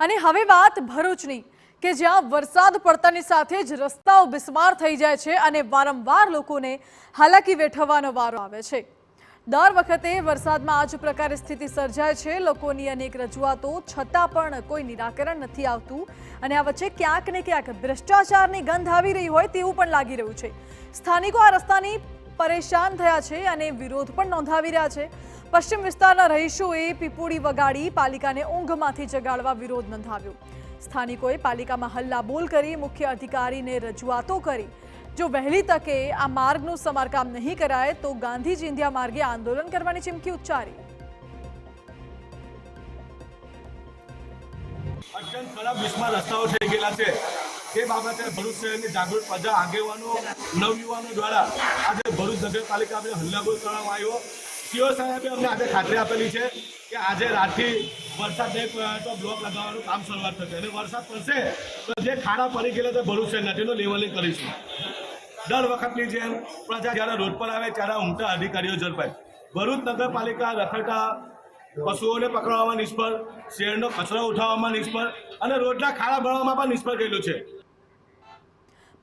અને હવે વાત ભરૂચની કે જ્યાં વરસાદ પડતાની સાથે જ રસ્તાઓ બિસ્માર થઈ જાય છે અને વારંવાર લોકોને હાલાકી વેઠવવાનો વારો આવે છે। દર વખતે વરસાદમાં આ જ પ્રકારે સ્થિતિ સર્જાય છે। લોકોની અનેક રજૂઆતો છતાં પણ કોઈ નિરાકરણ નથી આવતું અને આ વચ્ચે ક્યાંક ને ક્યાંક ભ્રષ્ટાચારની ગંધ આવી રહી હોય તેવું પણ લાગી રહ્યું છે। સ્થાનિકો આ રસ્તાની પરેશાન થયા છે અને વિરોધ પણ નોંધાવી રહ્યા છે। પશ્ચિમ વિસ્તારના રહીશોએ પીપુડી વગાડી પાલિકાને ઊંઘમાંથી જગાડવા વિરોધ નોંધાવ્યો। સ્થાનિકોએ પાલિકામાં હલ્લાબોલ કરી મુખ્ય અધિકારીને રજૂઆતો કરી। જો વહેલી તકે આ માર્ગનું સમારકામ નહીં કરાય તો ગાંધી ચિંધ્યા માર્ગે આંદોલન કરવાની ચીમકી ઉચ્ચારી। અત્યંત ખરાબ બિસ્માર રસ્તાઓ થઈ ગયેલા છે તે બાબતે ભરૂચ શહેરની જાગૃત પ્રજા આગેવાનો નવયુવાનો દ્વારા આજે ભરૂચ નગરપાલિકા આપણે હલ્લાબોલ કરવામાં આવ્યો। સીઓ સાહેબે અમને આજે ખાતરી આપેલી છે કે આજે રાતથી વરસાદ નહીં પડે તો બ્લોક લગાવવાનું કામ શરૂઆત થશે અને વરસાદ પડશે તો જે ખાડા પડી ગયેલા છે ભરૂચ શહેરના તેનું લેવલિંગ કરીશું। દર વખતની જેમ પ્રજા જ્યારે રોડ પર આવે ત્યારે ઊંઘતા અધિકારીઓ ઝડપાય। ભરૂચ નગરપાલિકા રખડતા પશુઓને પકડવામાં નિષ્ફળ, શહેરનો કચરો ઉઠાવવામાં નિષ્ફળ અને રોડના ખાડા ભરવામાં પણ નિષ્ફળ ગયેલું છે।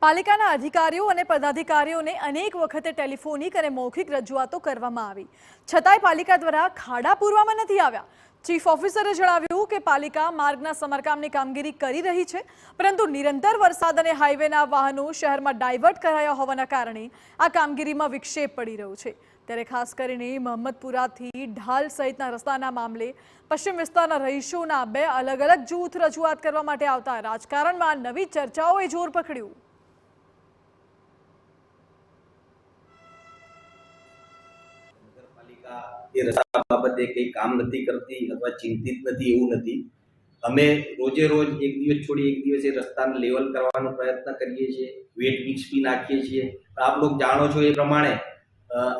પાલિકાના અધિકારીઓ અને પદાધિકારીઓને અનેક વખતે ટેલિફોનિક અને મૌખિક રજૂઆતો કરવામાં આવી છતાંય પાલિકા દ્વારા ખાડા પૂરવામાં નથી આવ્યા। ચીફ ઓફિસરે જણાવ્યું કે પાલિકા માર્ગના સમારકામની કામગીરી કરી રહી છે પરંતુ નિરંતર વરસાદ અને હાઈવેના વાહનો શહેરમાં ડાયવર્ટ કરાયા હોવાના કારણે આ કામગીરીમાં વિક્ષેપ પડી રહ્યો છે। ત્યારે ખાસ કરીને મહમ્મદપુરાથી ઢાલ સહિતના રસ્તાના મામલે પશ્ચિમ વિસ્તારના રહીશોના બે અલગ અલગ જૂથ રજૂઆત કરવા માટે આવતા રાજકારણમાં નવી ચર્ચાઓએ જોર પકડ્યું। એ રસ્તા બાબતે કંઈ કામ નથી કરતી અથવા ચિંતિત નથી એવું નથી। અમે રોજે રોજ એક દિવસ છોડી એક દિવસ એ રસ્તાને લેવલ કરવાનો પ્રયત્ન કરીએ છીએ, વેટ મિક્સ બી નાખીએ છીએ। આપ લોકો જાણો છો એ પ્રમાણે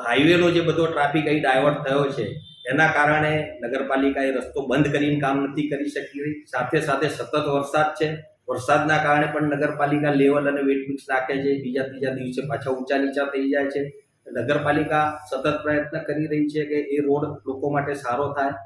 હાઈવેનો જે બધો ટ્રાફિક અહીં ડાયવર્ટ થયો છે એના કારણે નગરપાલિકા એ રસ્તો બંધ કરીને કામ નથી કરી શકી। સાથે સાથે સતત વરસાદ છે, વરસાદના કારણે પણ નગરપાલિકા લેવલ અને વેટ મિક્સ નાખે છે, બીજા ત્રીજા દિવસે પાછા ઊંચા નીચા થઈ જાય છે। નગરપાલિકા સતત પ્રયત્ન કરી રહી છે કે એ રોડ લોકો માટે સારો થાય।